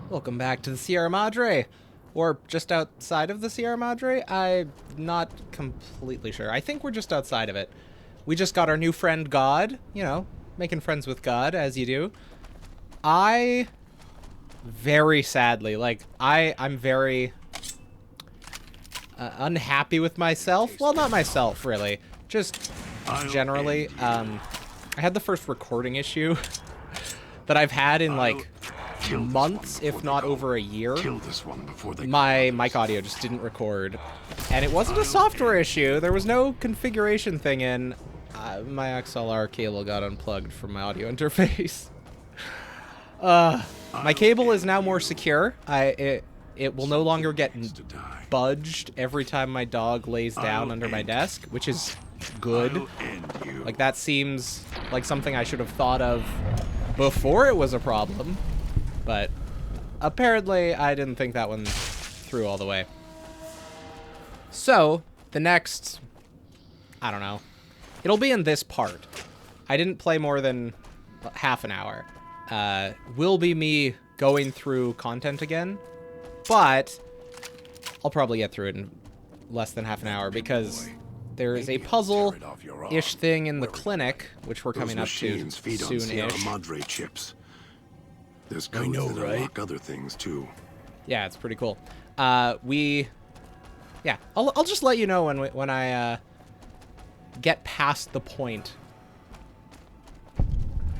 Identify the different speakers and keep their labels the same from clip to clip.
Speaker 1: Welcome back to the Sierra Madre. Or just outside of the Sierra Madre? I'm not completely sure. I think we're just outside of it. We just got our new friend God. You know, making friends with God, as you do. I, very sadly, I'm very unhappy with myself. Well, not myself, really. Just generally. I had the first recording issue that I've had in, like, months, if not over a year. My mic audio just didn't record, and it wasn't a software issue. There was no configuration thing in. My XLR cable got unplugged from my audio interface. My cable is now more secure. It will no longer get budged every time my dog lays down under my desk, which is good. Like, that seems like something I should have thought of before it was a problem. But apparently I didn't think that one through all the way. So, the next, I don't know, it'll be in this part. I didn't play more than half an hour. Will be me going through content again, but I'll probably get through it in less than half an hour because there is a puzzle-ish thing in the clinic, which we're coming up to soon-ish.
Speaker 2: There's codes that unlock other things too.
Speaker 1: Yeah, it's pretty cool. I'll just let you know when I get past the point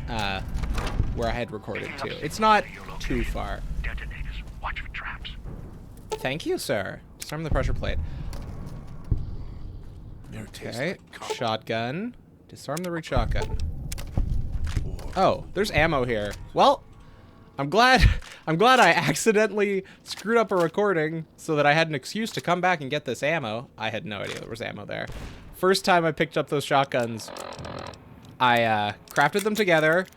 Speaker 1: where I had recorded to. It's not too far.
Speaker 3: Detonators. Watch for traps.
Speaker 1: Thank you, sir. Disarm the pressure plate. Okay, shotgun. Disarm the shotgun. Oh, there's ammo here. Well, I'm glad I accidentally screwed up a recording so that I had an excuse to come back and get this ammo. I had no idea there was ammo there. First time I picked up those shotguns, I crafted them together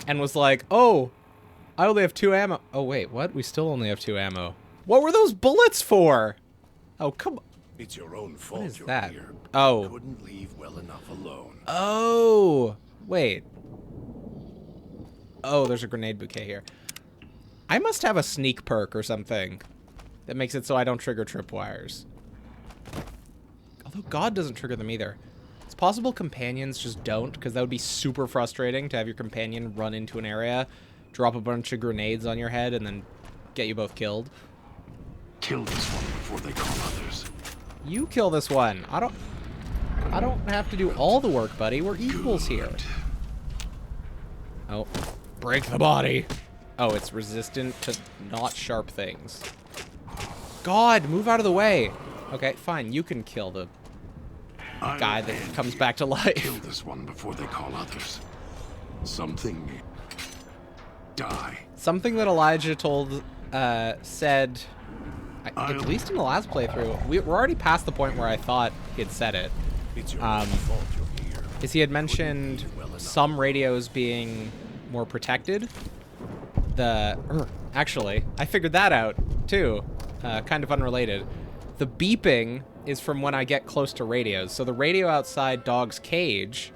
Speaker 1: and was like, oh, I only have 2 ammo. Oh, wait, what? We still only have 2 ammo. What were those bullets for? Oh, come on.
Speaker 2: It's your own fault.
Speaker 1: What is
Speaker 2: you're
Speaker 1: that?
Speaker 2: Here.
Speaker 1: Oh.
Speaker 2: Couldn't leave well enough alone.
Speaker 1: Oh, wait. Oh, there's a grenade bouquet here. I must have a sneak perk or something that makes it so I don't trigger tripwires. Although God doesn't trigger them either. It's possible companions just don't, because that would be super frustrating to have your companion run into an area, drop a bunch of grenades on your head, and then get you both killed.
Speaker 2: Kill this one before they call others.
Speaker 1: You kill this one. I don't have to do all the work, buddy. We're equals here. Oh, break the body. Oh, it's resistant to not sharp things. God, move out of the way. Okay, fine. You can kill the guy that comes back to life.
Speaker 2: Kill this one before they call others. Something. Die.
Speaker 1: Something that Elijah said, at least in the last playthrough, we're already past the point where I thought he'd said it.
Speaker 2: It's your own fault you're here.
Speaker 1: Is he had mentioned some radios being more protected. Actually, I figured that out, too. Kind of unrelated. The beeping is from when I get close to radios. So the radio outside Dog's cage,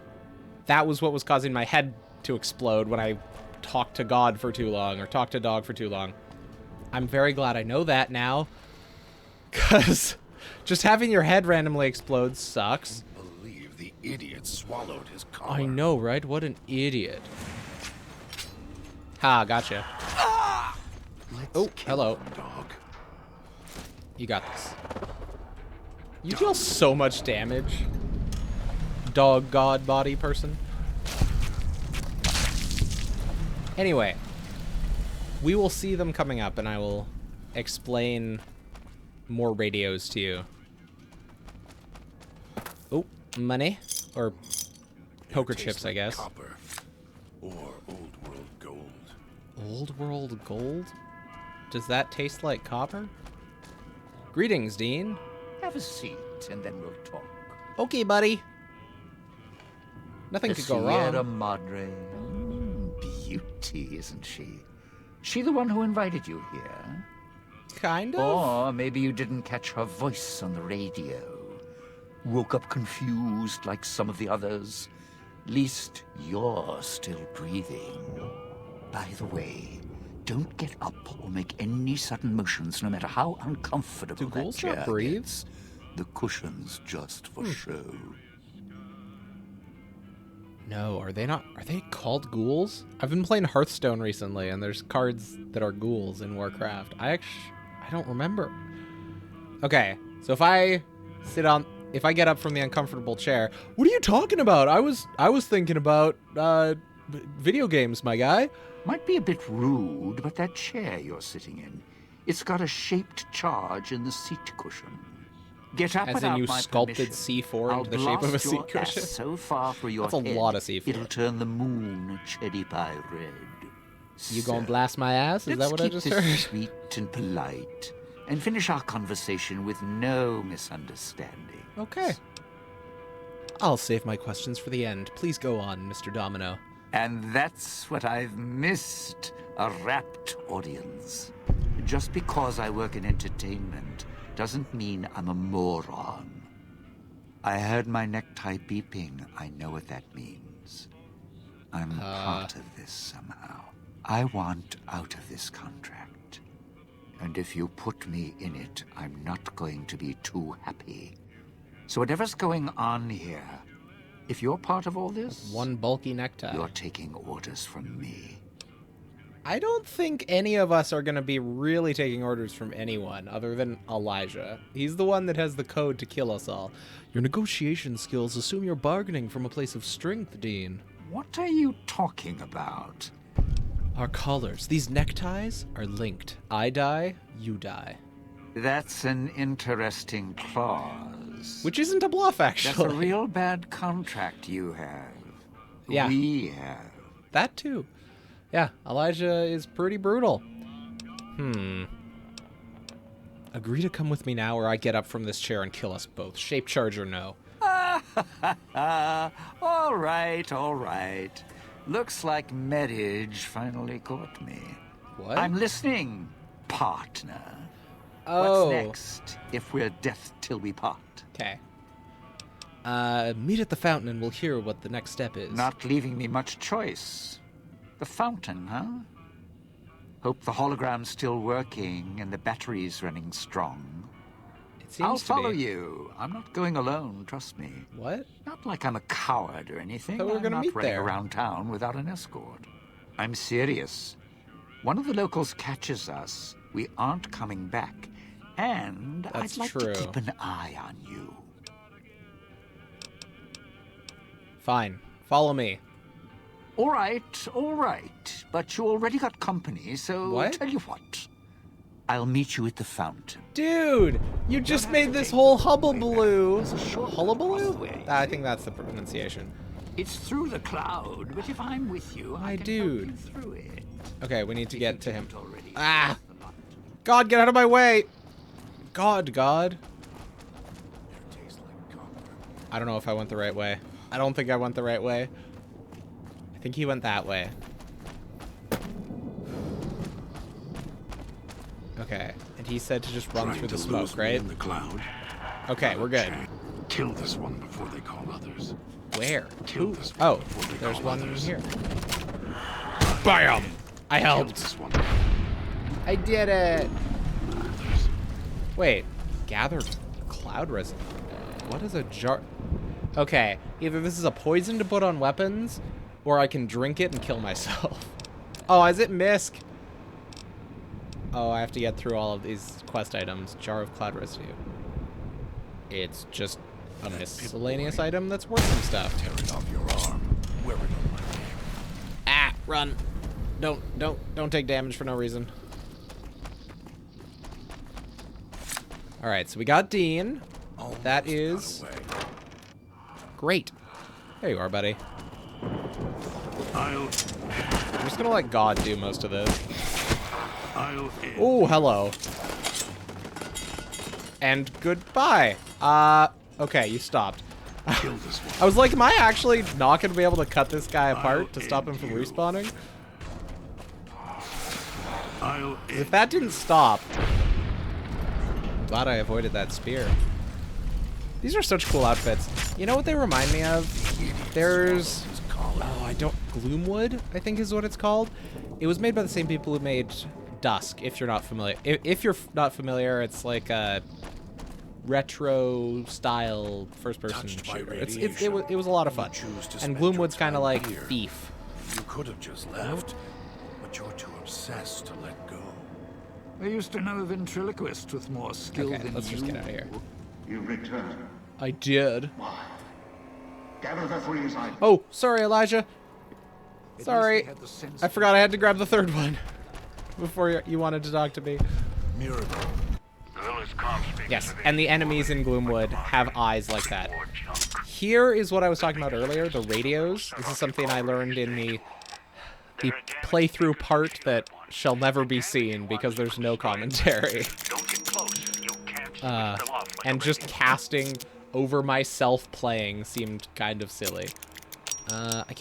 Speaker 1: that was what was causing my head to explode when I talked to God for too long, or talked to Dog for too long. I'm very glad I know that now, because just having your head randomly explode sucks.
Speaker 2: I believe the idiot swallowed his collar.
Speaker 1: I know, right? What an idiot. Ha, gotcha. Oh, hello.
Speaker 2: Dog.
Speaker 1: You got this. You deal so much damage. Dog god body person. Anyway, we will see them coming up and I will explain more radios to you. Oh, money. Or poker chips, I guess.
Speaker 2: Copper or old world gold.
Speaker 1: Old world gold? Does that taste like copper? Greetings, Dean.
Speaker 4: Have a seat, and then we'll talk.
Speaker 1: Okay, buddy. Nothing could go
Speaker 4: Sierra
Speaker 1: wrong.
Speaker 4: Madre. Beauty, isn't she? She the one who invited you here?
Speaker 1: Kind of.
Speaker 4: Or maybe you didn't catch her voice on the radio. Woke up confused like some of the others. Least you're still breathing. By the way, don't get up or make any sudden motions, no matter how uncomfortable
Speaker 1: Do
Speaker 4: that
Speaker 1: ghouls
Speaker 4: chair
Speaker 1: not breathe?
Speaker 4: gets. The cushion's just for show.
Speaker 1: No, are they not? Are they called ghouls? I've been playing Hearthstone recently, and there's cards that are ghouls in Warcraft. I don't remember. Okay, so if I get up from the uncomfortable chair, what are you talking about? I was thinking about video games, my guy.
Speaker 4: Might be a bit rude, but that chair you're sitting in, it's got a shaped charge in the seat cushion. Get up
Speaker 1: As in
Speaker 4: without
Speaker 1: you
Speaker 4: my
Speaker 1: sculpted
Speaker 4: permission.
Speaker 1: C4
Speaker 4: I'll
Speaker 1: into the shape of a
Speaker 4: blast your
Speaker 1: seat cushion?
Speaker 4: ass so far for your
Speaker 1: That's a
Speaker 4: head,
Speaker 1: lot of C4.
Speaker 4: It'll turn the moon cherry pie red.
Speaker 1: You gonna
Speaker 4: So,
Speaker 1: blast my ass? Is that what I just
Speaker 4: Let's
Speaker 1: heard?
Speaker 4: keep this sweet and polite, and finish our conversation with no misunderstanding.
Speaker 1: Okay. I'll save my questions for the end. Please go on, Mr. Domino.
Speaker 4: And that's what I've missed, a rapt audience. Just because I work in entertainment doesn't mean I'm a moron. I heard my necktie beeping. I know what that means. I'm part of this somehow. I want out of this contract. And if you put me in it, I'm not going to be too happy. So whatever's going on here, if you're part of all this,
Speaker 1: One bulky necktie.
Speaker 4: you're taking orders from me.
Speaker 1: I don't think any of us are going to be really taking orders from anyone other than Elijah. He's the one that has the code to kill us all. Your negotiation skills assume you're bargaining from a place of strength, Dean.
Speaker 4: What are you talking about?
Speaker 1: Our collars, these neckties, are linked. I die, you die.
Speaker 4: That's an interesting clause.
Speaker 1: Which isn't a bluff,
Speaker 4: That's a
Speaker 1: actually.
Speaker 4: real bad contract you have.
Speaker 1: Yeah.
Speaker 4: We have.
Speaker 1: That too. Yeah, Elijah is pretty brutal. Agree to come with me now, or I get up from this chair and kill us both. Shape charge or no.
Speaker 4: All right, all right. Looks like marriage finally caught me.
Speaker 1: What?
Speaker 4: I'm listening, partner.
Speaker 1: Oh.
Speaker 4: What's next if we're death till we part?
Speaker 1: Okay. Meet at the fountain and we'll hear what the next step is.
Speaker 4: Not leaving me much choice. The fountain, huh? Hope the hologram's still working and the battery's running strong.
Speaker 1: It seems
Speaker 4: I'll
Speaker 1: to
Speaker 4: follow
Speaker 1: be.
Speaker 4: you. I'm not going alone, trust me.
Speaker 1: What?
Speaker 4: Not like I'm a coward or anything.
Speaker 1: Thought we were
Speaker 4: I'm
Speaker 1: gonna
Speaker 4: not
Speaker 1: meet
Speaker 4: running
Speaker 1: there.
Speaker 4: around town without an escort. I'm serious. One of the locals catches us, we aren't coming back. And
Speaker 1: That's
Speaker 4: I'd like
Speaker 1: true.
Speaker 4: to keep an eye on you.
Speaker 1: Fine. Follow me.
Speaker 4: All right. But you already got company, so
Speaker 1: What?
Speaker 4: tell you what. I'll meet you at the fountain.
Speaker 1: Dude, you just made this whole hullabaloo. Hullabaloo? I think that's the pronunciation.
Speaker 4: It's through the cloud, but if I'm with you,
Speaker 1: My
Speaker 4: I can
Speaker 1: dude.
Speaker 4: help you through it.
Speaker 1: Okay, we need to get to him.
Speaker 4: Already.
Speaker 1: Ah! God, get out of my way! God. I don't know if I went the right way. I don't think I went the right way. I think he went that way. Okay, and he said to just run
Speaker 2: Trying
Speaker 1: through the
Speaker 2: to
Speaker 1: smoke,
Speaker 2: lose me
Speaker 1: right?
Speaker 2: in the cloud.
Speaker 1: Okay, we're good.
Speaker 2: Kill this one before they call others.
Speaker 1: Where?
Speaker 2: Kill
Speaker 1: Who?
Speaker 2: this one
Speaker 1: Oh,
Speaker 2: before they
Speaker 1: there's
Speaker 2: call
Speaker 1: one
Speaker 2: others.
Speaker 1: here. Bam! I
Speaker 2: Kill
Speaker 1: helped.
Speaker 2: this one.
Speaker 1: I did it.
Speaker 2: Others.
Speaker 1: Wait, gathered cloud resin. What is a jar? Okay, either this is a poison to put on weapons, or I can drink it and kill myself. Oh, is it Misk? Oh, I have to get through all of these quest items. Jar of cloud residue. It's just a miscellaneous item that's worth some stuff.
Speaker 2: Tear it off your arm. Wear it on my name.
Speaker 1: Ah, run. Don't take damage for no reason. All right, so we got Dean. That
Speaker 2: Almost
Speaker 1: is
Speaker 2: got away.
Speaker 1: great. There you are, buddy.
Speaker 2: I'll
Speaker 1: I'm just gonna let God do most of this.
Speaker 2: end.
Speaker 1: Oh, hello. And goodbye. Okay, you stopped.
Speaker 2: Kill this one.
Speaker 1: I was like, am I actually not gonna be able to cut this guy apart to stop him
Speaker 2: end
Speaker 1: from
Speaker 2: you.
Speaker 1: respawning?
Speaker 2: I'll
Speaker 1: If
Speaker 2: end.
Speaker 1: that didn't stop, I'm glad I avoided that spear. These are such cool outfits. You know what they remind me of? There's
Speaker 2: collar.
Speaker 1: Oh, I don't... Gloomwood, I think is what it's called. It was made by the same people who made Dusk, if you're not familiar. If you're not familiar, it's like a retro-style first-person
Speaker 2: Touched by
Speaker 1: shooter. It was a lot of fun.
Speaker 2: Choose to
Speaker 1: And
Speaker 2: spend
Speaker 1: Gloomwood's
Speaker 2: your
Speaker 1: kind of
Speaker 2: time
Speaker 1: like
Speaker 2: here.
Speaker 1: Thief.
Speaker 2: You could have just left, but you're too obsessed to let go.
Speaker 4: I used to know a ventriloquist with more skill
Speaker 1: Okay,
Speaker 4: than
Speaker 1: let's
Speaker 4: you.
Speaker 1: just get out of here.
Speaker 5: You return.
Speaker 1: I did.
Speaker 5: Why? Gather the three as I...
Speaker 1: Oh, sorry, Elijah.
Speaker 4: At least
Speaker 1: Sorry.
Speaker 4: they had the sense
Speaker 1: I forgot I had to grab the third one before you wanted to talk to me.
Speaker 2: Miracle.
Speaker 3: The village comm speakers
Speaker 1: Yes,
Speaker 3: have
Speaker 1: and the enemies in Gloomwood have eyes like that.
Speaker 3: more junk.
Speaker 1: Here is what I was talking about earlier, the radios. This is something I learned in the playthrough part that shall never be seen because there's no commentary.
Speaker 3: Don't get close. You can't switch them off like
Speaker 1: And
Speaker 3: a
Speaker 1: just
Speaker 3: radio.
Speaker 1: casting over myself playing seemed kind of silly.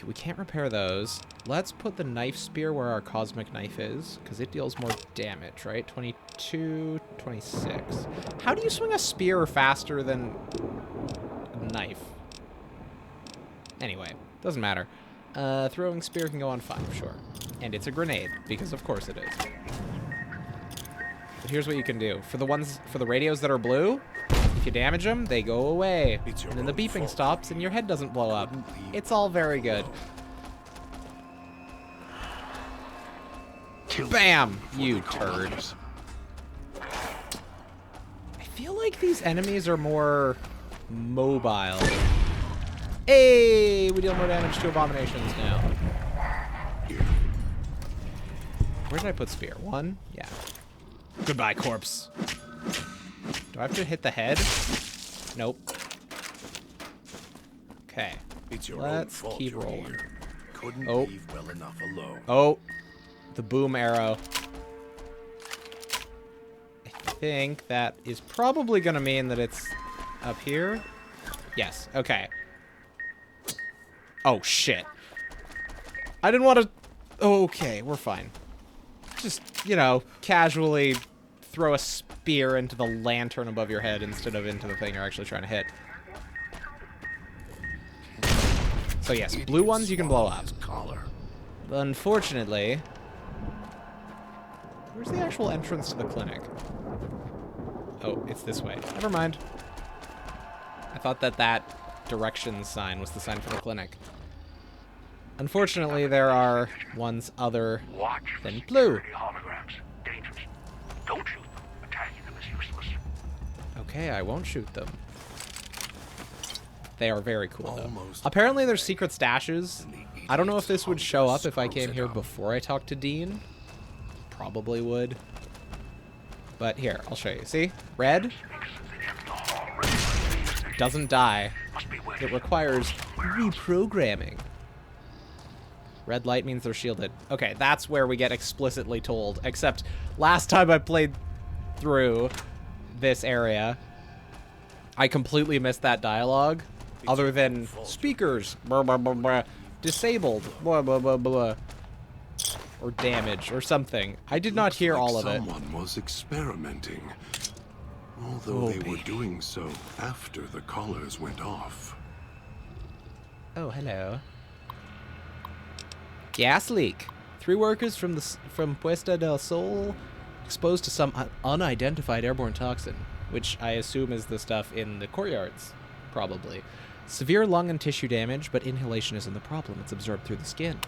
Speaker 1: We can't repair those. Let's put the knife spear where our cosmic knife is, because it deals more damage, right? 22, 26. How do you swing a spear faster than a knife? Anyway, doesn't matter. Throwing spear can go on 5, sure. And it's a grenade, because of course it is. But here's what you can do. For the radios that are blue, if you damage them, they go away.
Speaker 2: It's your
Speaker 1: And then the
Speaker 2: own
Speaker 1: beeping
Speaker 2: fault.
Speaker 1: stops and your head doesn't blow up.
Speaker 2: Couldn't leave
Speaker 1: It's all very good.
Speaker 2: Kill
Speaker 1: Bam!
Speaker 2: before
Speaker 1: You
Speaker 2: they call
Speaker 1: turd.
Speaker 2: others.
Speaker 1: I feel like these enemies are more mobile. Hey! We deal more damage to abominations now. Where did I put spear? 1? Yeah. Goodbye, corpse. Do I have to hit the head? Nope. Okay.
Speaker 2: It's your
Speaker 1: Let's
Speaker 2: own fault
Speaker 1: keep
Speaker 2: you're
Speaker 1: rolling.
Speaker 2: here. Couldn't
Speaker 1: Oh.
Speaker 2: leave well enough alone.
Speaker 1: Oh, the boom arrow. I think that is probably going to mean that it's up here. Yes, okay. Oh, shit. I didn't want to... Okay, we're fine. Just, you know, casually throw a spear into the lantern above your head instead of into the thing you're actually trying to hit. So yes, blue ones you can blow up.
Speaker 2: His collar.
Speaker 1: Unfortunately, where's the actual entrance to the clinic? Oh, it's this way. Never mind. I thought that directions sign was the sign for the clinic. Unfortunately, there are ones other
Speaker 3: Watch for
Speaker 1: than blue.
Speaker 3: security holograms. Dangerous. Don't shoot them. Attacking them is useless.
Speaker 1: Okay, I won't shoot them. They are very cool, though.
Speaker 2: Almost.
Speaker 1: Apparently, there's secret stashes. I don't know if this would show up if I
Speaker 2: Screws
Speaker 1: came
Speaker 2: it
Speaker 1: here
Speaker 2: up.
Speaker 1: before I talked to Dean. Probably would. But here, I'll show you. See? Red doesn't die.
Speaker 3: Must be where
Speaker 1: It requires reprogramming. Red light means they're shielded. Okay, that's where we get explicitly told. Except last time I played through this area, I completely missed that dialogue. Other than speakers, blah, blah, blah, blah, disabled, blah, blah, blah, blah, or damage, or something. I did not hear
Speaker 2: Like
Speaker 1: all of it.
Speaker 2: Someone was experimenting. Although
Speaker 1: Oh,
Speaker 2: they were
Speaker 1: baby.
Speaker 2: doing so after the collars went off.
Speaker 1: Oh, hello. Gas leak. 3 workers from Puesta del Sol exposed to some unidentified airborne toxin, which I assume is the stuff in the courtyards, probably. Severe lung and tissue damage, but inhalation isn't the problem. It's absorbed through the skin.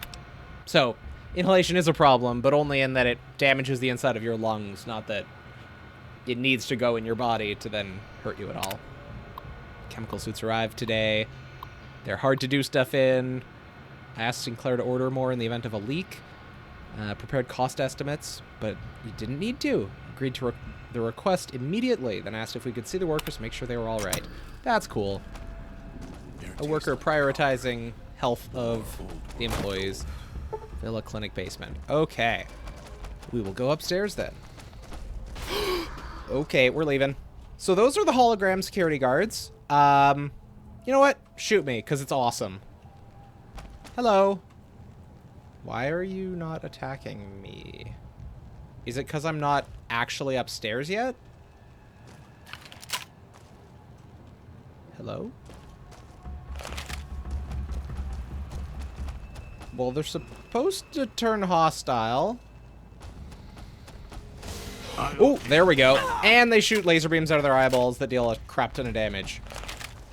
Speaker 1: So, inhalation is a problem, but only in that it damages the inside of your lungs, not that it needs to go in your body to then hurt you at all. Chemical suits arrived today. They're hard to do stuff in. I asked Sinclair to order more in the event of a leak. Prepared cost estimates, but he didn't need to. Agreed to the request immediately, then asked if we could see the workers to make sure they were all right. That's cool. A worker prioritizing health of the employees. Villa Clinic basement. Okay. We will go upstairs then. Okay, we're leaving. So those are the hologram security guards. You know what? Shoot me, because it's awesome. Hello. Why are you not attacking me? Is it because I'm not actually upstairs yet? Hello? Well, they're supposed to turn hostile. Oh, there we go. And they shoot laser beams out of their eyeballs that deal a crap ton of damage.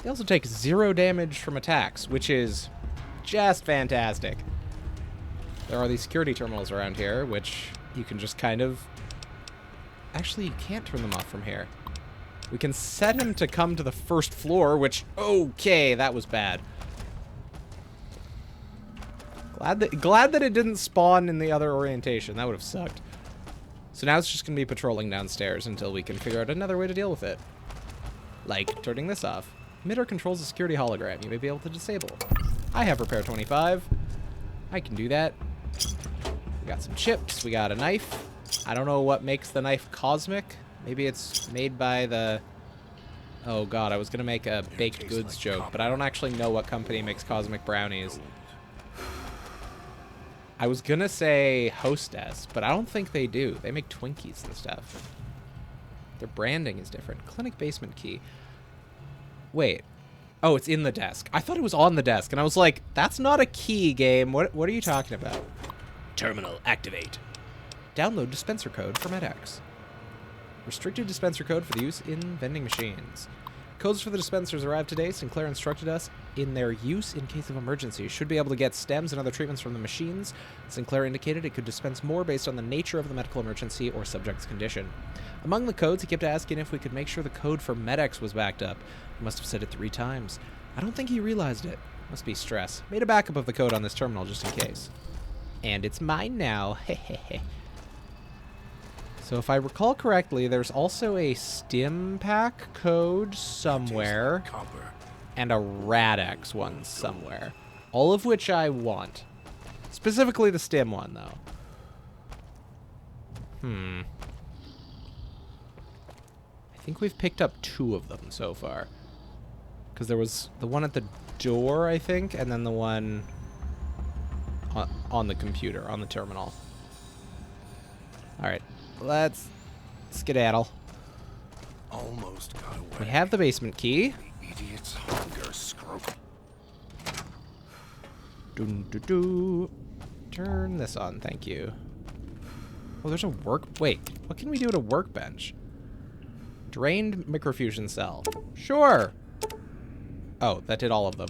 Speaker 1: They also take 0 damage from attacks, which is just fantastic. There are these security terminals around here, which you can just kind of... Actually, you can't turn them off from here. We can set him to come to the first floor, which... Okay, that was bad. Glad that it didn't spawn in the other orientation. That would have sucked. So now it's just going to be patrolling downstairs until we can figure out another way to deal with it. Like turning this off. Emitter controls a security hologram. You may be able to disable. I have repair 25. I can do that. We got some chips. We got a knife. I don't know what makes the knife cosmic. Maybe it's made by the... Oh god, I was going to make a baked goods joke, but I don't actually know what company makes cosmic brownies. I was gonna say Hostess, but I don't think they do. They make Twinkies and stuff. Their branding is different. Clinic basement key. Wait. Oh, it's in the desk. I thought it was on the desk, and I was like, that's not a key, game. What are you talking about? Terminal activate. Download dispenser code for MedX. Restricted dispenser code for the use in vending machines. Codes for the dispensers arrived today. Sinclair instructed us in their use in case of emergency. Should be able to get stems and other treatments from the machines. Sinclair indicated it could dispense more based on the nature of the medical emergency or subject's condition. Among the codes, he kept asking if we could make sure the code for MedX was backed up. He must have said it 3 times. I don't think he realized it. Must be stress. Made a backup of the code on this terminal just in case. And it's mine now. Hehehe. So if I recall correctly, there's also a stim pack code somewhere and a Rad-X one somewhere. All of which I want. Specifically the stim one, though. I think we've picked up 2 of them so far. Because there was the one at the door, I think, and then the one on the computer, on the terminal. Alright. Let's skedaddle.
Speaker 2: Almost got away.
Speaker 1: We have the basement key.
Speaker 2: The idiot's hunger scrope.
Speaker 1: Turn this on, thank you. Oh, there's a Wait, what can we do at a workbench? Drained microfusion cell. Sure. Oh, that did all of them.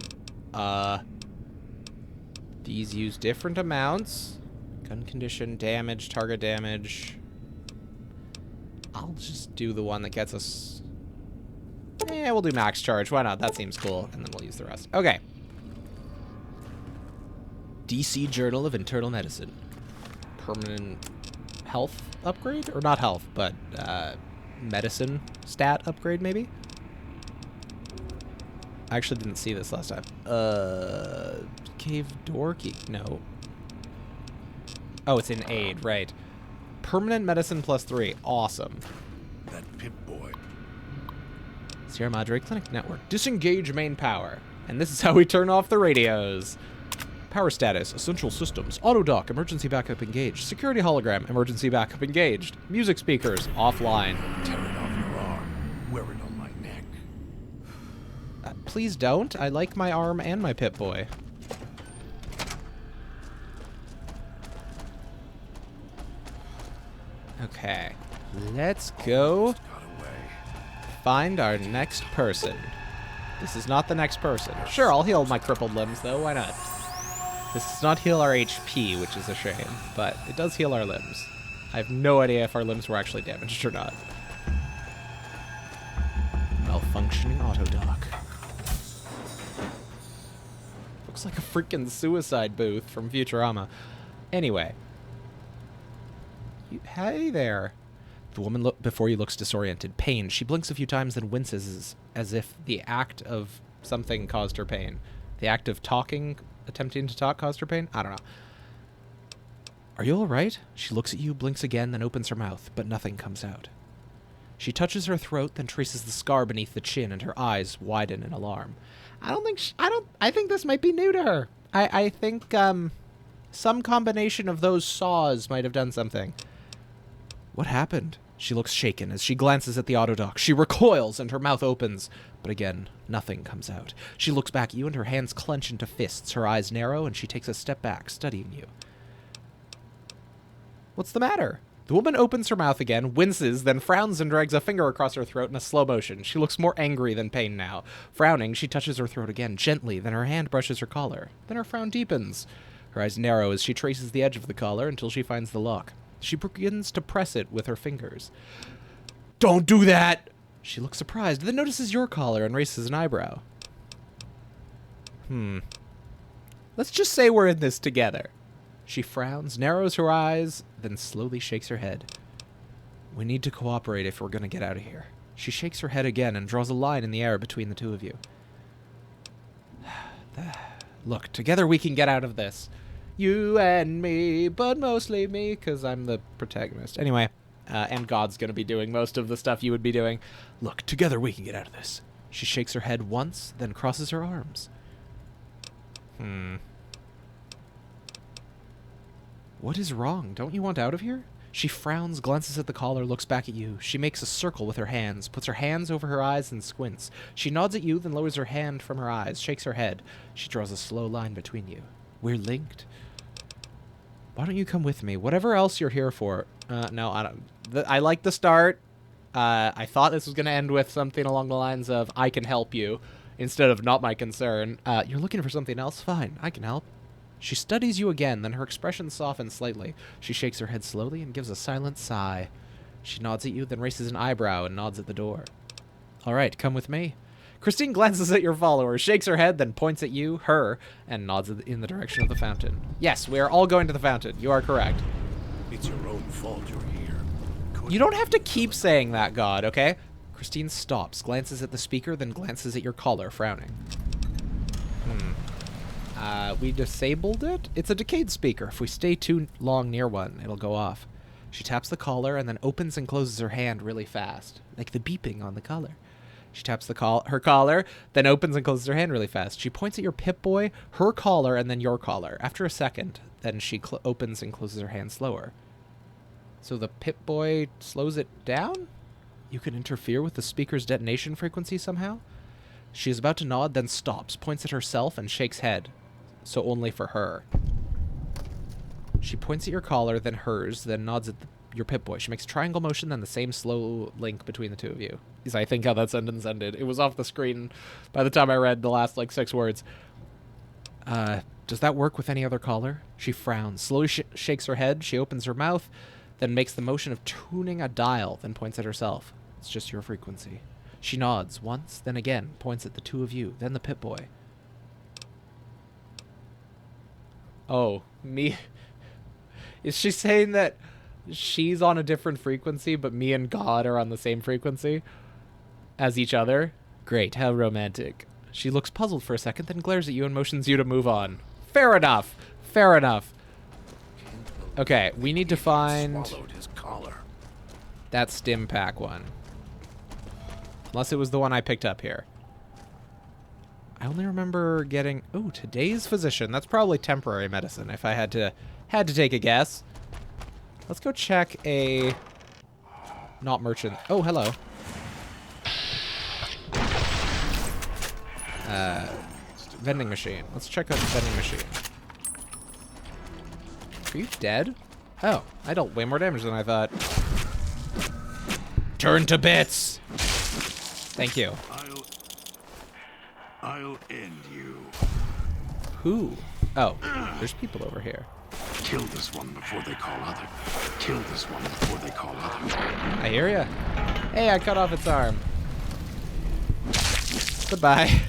Speaker 1: These use different amounts. Gun condition, damage, target damage. I'll just do the one that gets us... we'll do max charge. Why not? That seems cool. And then we'll use the rest. Okay. DC Journal of Internal Medicine. Permanent health upgrade? Or not health, but medicine stat upgrade, maybe? I actually didn't see this last time. Cave door key. No. Oh, it's in aid, right. Permanent medicine +3. Awesome.
Speaker 2: That Pip-Boy.
Speaker 1: Sierra Madre Clinic Network. Disengage main power. And this is how we turn off the radios. Power status. Essential systems. Auto dock. Emergency backup engaged. Security hologram. Emergency backup engaged. Music speakers. Offline.
Speaker 2: Tear it off your arm. Wear it on my neck.
Speaker 1: Please don't. I like my arm and my Pip-Boy. Okay, let's go find our next person. This is not the next person. Sure, I'll heal my crippled limbs, though. Why not? This does not heal our HP, which is a shame, but it does heal our limbs. I have no idea if our limbs were actually damaged or not. Malfunctioning auto dock. Looks like a freaking suicide booth from Futurama. Anyway. Hey there. The woman before you looks disoriented. Pain. She blinks a few times, then winces as if the act of something caused her pain. The act of talking, attempting to talk, caused her pain? I don't know. Are you all right? She looks at you, blinks again, then opens her mouth, but nothing comes out. She touches her throat, then traces the scar beneath the chin, and her eyes widen in alarm. I think this might be new to her. I think, some combination of those saws might have done something. What happened? She looks shaken as she glances at the autodoc. She recoils and her mouth opens, but again, nothing comes out. She looks back at you and her hands clench into fists. Her eyes narrow and she takes a step back, studying you. What's the matter? The woman opens her mouth again, winces, then frowns and drags a finger across her throat in a slow motion. She looks more angry than pained now. Frowning, she touches her throat again, gently, then her hand brushes her collar. Then her frown deepens. Her eyes narrow as she traces the edge of the collar until she finds the lock. She begins to press it with her fingers. Don't do that! She looks surprised, then notices your collar and raises an eyebrow. Let's just say we're in this together. She frowns, narrows her eyes, then slowly shakes her head. We need to cooperate if we're going to get out of here. She shakes her head again and draws a line in the air between the two of you. Look, together we can get out of this. You and me, but mostly me, because I'm the protagonist. Anyway, and God's going to be doing most of the stuff you would be doing. Look, together we can get out of this. She shakes her head once, then crosses her arms. What is wrong? Don't you want out of here? She frowns, glances at the collar, looks back at you. She makes a circle with her hands, puts her hands over her eyes and squints. She nods at you, then lowers her hand from her eyes, shakes her head. She draws a slow line between you. We're linked. Why don't you come with me? Whatever else you're here for. No, I don't. I like the start. I thought this was going to end with something along the lines of, I can help you, instead of not my concern. You're looking for something else? Fine, I can help. She studies you again, then her expression softens slightly. She shakes her head slowly and gives a silent sigh. She nods at you, then raises an eyebrow and nods at the door. All right, come with me. Christine glances at your follower, shakes her head, then points at you, her, and nods in the direction of the fountain. Yes, we are all going to the fountain. You are correct.
Speaker 2: It's your own fault you're here.
Speaker 1: You don't have to keep saying that, God, okay? Christine stops, glances at the speaker, then glances at your collar, frowning. We disabled it? It's a decayed speaker. If we stay too long near one, it'll go off. She taps the collar and then opens and closes her hand really fast, like the beeping on the collar. She taps her collar, then opens and closes her hand really fast. She points at your Pip-Boy, her collar, and then your collar. After a second, then she opens and closes her hand slower. So the Pip-Boy slows it down? You can interfere with the speaker's detonation frequency somehow? She is about to nod, then stops, points at herself, and shakes head. So only for her. She points at your collar, then hers, then nods at your Pip-Boy. She makes a triangle motion, then the same slow link between the two of you. Is I think how that sentence ended. It was off the screen by the time I read the last, 6 words. Does that work with any other collar? She frowns, slowly shakes her head. She opens her mouth, then makes the motion of tuning a dial, then points at herself. It's just your frequency. She nods once, then again, points at the two of you, then the Pip-Boy. Oh, me? Is she saying that she's on a different frequency, but me and God are on the same frequency as each other? Great, how romantic. She looks puzzled for a second, then glares at you and motions you to move on. Fair enough. Fair enough. Okay, we need to find
Speaker 2: Swallowed his collar.
Speaker 1: that stim pack one. Unless it was the one I picked up here. I only remember getting... Oh, today's physician. That's probably temporary medicine if I had to take a guess. Let's go check a... Not merchant. Oh, hello. Vending machine. Let's check out the vending machine. Are you dead? Oh, I dealt way more damage than I thought. Turn to bits! Thank you.
Speaker 2: I'll end you.
Speaker 1: Who? Oh, there's people over here.
Speaker 2: Kill this one before they call other. Kill this one before they call other.
Speaker 1: I hear ya. Hey, I cut off its arm. Goodbye.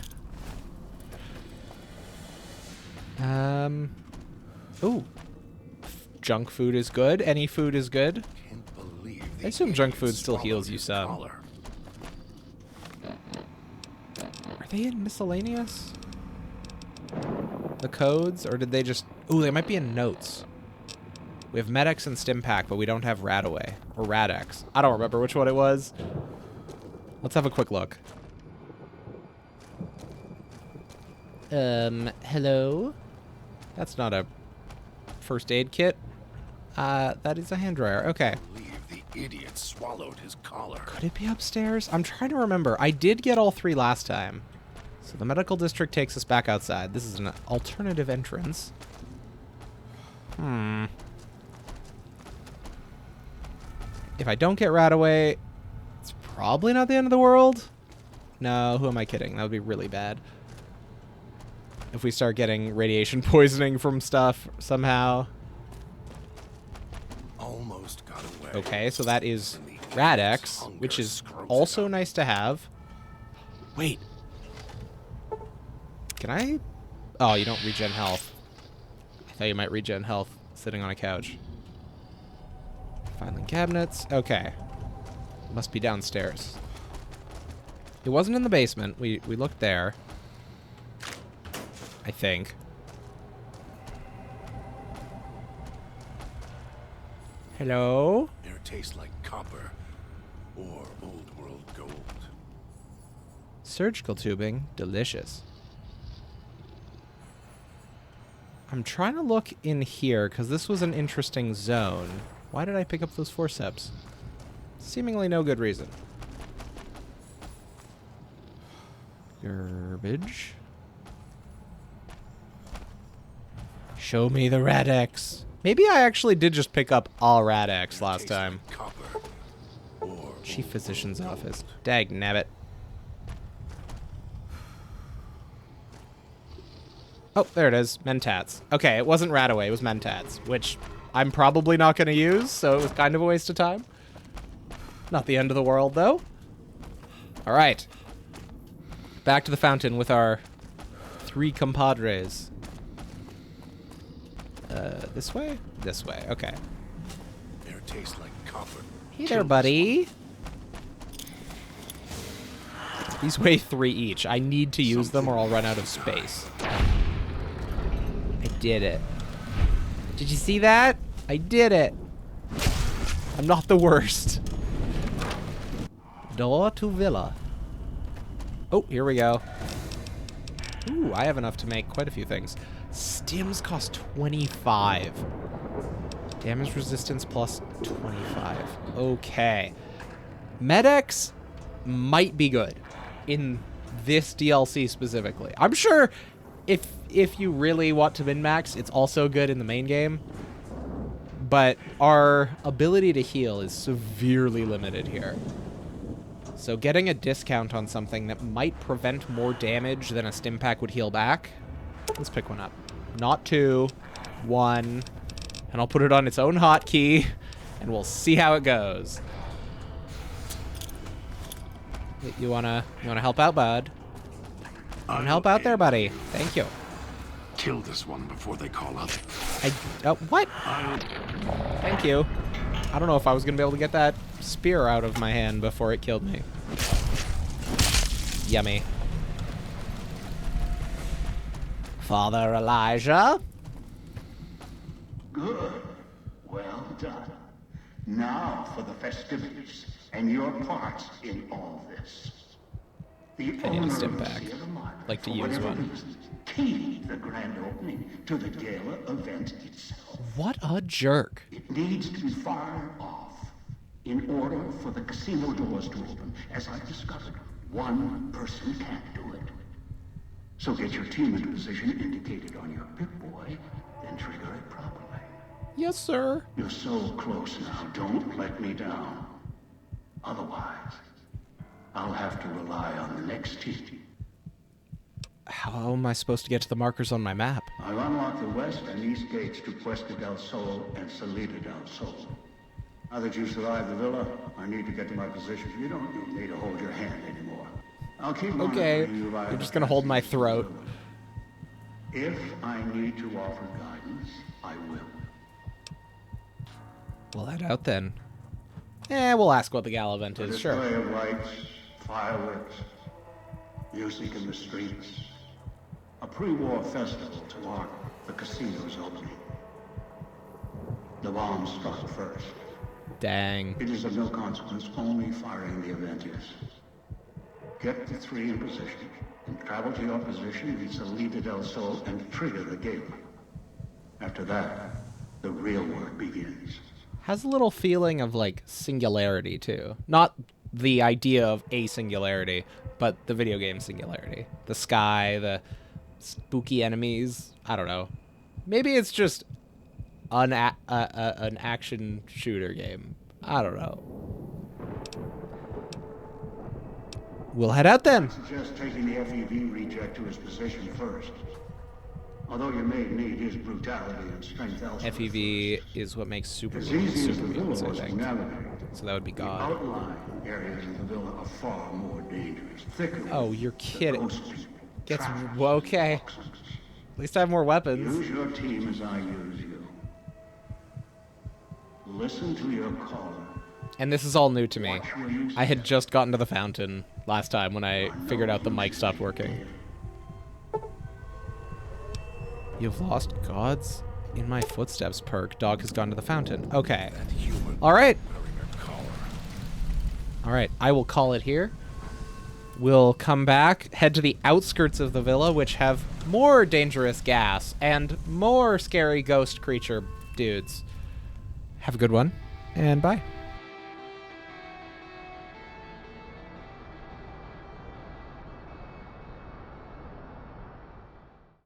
Speaker 1: Ooh. Junk food is good. Any food is good.
Speaker 2: Can't believe
Speaker 1: I assume junk food still heals you some.
Speaker 2: collar.
Speaker 1: Are they in miscellaneous? The codes? Or did they just... Ooh, they might be in notes. We have Med-X and Stimpak, but we don't have Radaway. Or Rad-X. I don't remember which one it was. Let's have a quick look. Hello? That's not a first aid kit. That is a hand dryer. Okay.
Speaker 2: Believe the idiot swallowed his collar.
Speaker 1: Could it be upstairs? I'm trying to remember. I did get all 3 last time. So the medical district takes us back outside. This is an alternative entrance. If I don't get Radaway, it's probably not the end of the world. No, who am I kidding? That would be really bad. If we start getting radiation poisoning from stuff somehow.
Speaker 2: Almost got away.
Speaker 1: Okay, so that is Rad-X, which is also nice to have. Wait. Can I? Oh, you don't regen health. I thought you might regen health sitting on a couch. Filing cabinets. Okay. Must be downstairs. It wasn't in the basement. We looked there. I think. Hello?
Speaker 2: Air tastes like copper or old world gold.
Speaker 1: Surgical tubing. Delicious. I'm trying to look in here because this was an interesting zone. Why did I pick up those forceps? Seemingly no good reason. Garbage. Show me the Rad-X. Maybe I actually did just pick up all Rad-X last time.
Speaker 2: Copper or
Speaker 1: Chief Physician's Office. Dag nabbit. Oh, there it is. Mentats. Okay, it wasn't Radaway, it was Mentats, which I'm probably not going to use, so it was kind of a waste of time. Not the end of the world, though. All right. Back to the fountain with our 3 compadres. This way? This way, okay.
Speaker 2: air tastes like copper.
Speaker 1: Hey there, buddy. These weigh 3 each. I need to use them or I'll run out of space. I did it. Did you see that? I did it. I'm not the worst. Door to villa. Oh, here we go. Ooh, I have enough to make quite a few things. Stims cost 25. Damage resistance plus 25. Okay. Med-X might be good in this DLC specifically. I'm sure if you really want to min-max, it's also good in the main game. But our ability to heal is severely limited here. So getting a discount on something that might prevent more damage than a stim pack would heal back. Let's pick one up. Not 2, 1. And I'll put it on its own hotkey, and we'll see how it goes. You wanna help out, bud? You wanna help out there, buddy? Thank you.
Speaker 2: Kill this one before they call others.
Speaker 1: What? Thank you. I don't know if I was gonna be able to get that spear out of my hand before it killed me. Yummy. Father Elijah?
Speaker 5: Good. Well done. Now for the festivities and your part in all this. The
Speaker 1: I need a
Speaker 5: owner
Speaker 1: stim
Speaker 5: of the
Speaker 1: pack.
Speaker 5: Sierra Madre,
Speaker 1: Like to
Speaker 5: for
Speaker 1: use
Speaker 5: whatever
Speaker 1: one.
Speaker 5: reason, keyed the grand opening to the gala event itself.
Speaker 1: What a jerk.
Speaker 5: It needs to be fired off in order for the casino doors to open. As I discovered, one person can't do it. So get your team into position indicated on your Pip-Boy, then trigger it properly.
Speaker 1: Yes, sir.
Speaker 5: You're so close now, don't let me down. Otherwise, I'll have to rely on the next team.
Speaker 1: How am I supposed to get to the markers on my map?
Speaker 5: I've unlocked the west and east gates to Puesta del Sol and Salida del Sol. Now that you survived the villa, I need to get to my position. You don't need me to hold your hand anymore. I'll keep
Speaker 1: Okay,
Speaker 5: monitoring you via
Speaker 1: you're just gonna hold my throat.
Speaker 5: If I need to offer guidance, I will.
Speaker 1: We'll head out then. We'll ask what the gala event
Speaker 5: A
Speaker 1: is,
Speaker 5: display
Speaker 1: sure.
Speaker 5: of lights, fireworks, music in the streets. A pre-war festival to mark the casino's opening. The bomb struck first.
Speaker 1: Dang.
Speaker 5: It is of no consequence, only firing the event is. Get the 3 in position, and travel to your position in Salida del Sol and trigger the gala. After that, the real work begins.
Speaker 1: Has a little feeling of, like, singularity, too. Not the idea of a singularity, but the video game singularity. The sky, the spooky enemies. I don't know. Maybe it's just an action shooter game. I don't know. We'll head out then.
Speaker 5: I suggest taking the FEV reject to his position first. Although you may need his brutality and strength elsewhere.
Speaker 1: FEV is what makes super
Speaker 5: As easy as the
Speaker 1: super
Speaker 5: villa
Speaker 1: mutants,
Speaker 5: was
Speaker 1: I
Speaker 5: to
Speaker 1: think.
Speaker 5: navigate,
Speaker 1: So that would be
Speaker 5: the
Speaker 1: God.
Speaker 5: outlying areas of the villa are far more dangerous. Thicker
Speaker 1: Oh,
Speaker 5: with
Speaker 1: you're
Speaker 5: the
Speaker 1: kidding.
Speaker 5: ghost people,
Speaker 1: Gets
Speaker 5: trappers,
Speaker 1: well, okay.
Speaker 5: toxins.
Speaker 1: At least I have more weapons.
Speaker 5: Use your team as I use you. Listen to your caller.
Speaker 1: And this is all new to me.
Speaker 5: Watch where you
Speaker 1: I had just gotten to the fountain last time when I figured out the mic stopped working. You've lost gods in my footsteps perk. Dog has gone to the fountain. Okay. All right. All right. I will call it here. We'll come back, head to the outskirts of the villa, which have more dangerous gas and more scary ghost creature dudes. Have a good one, and bye.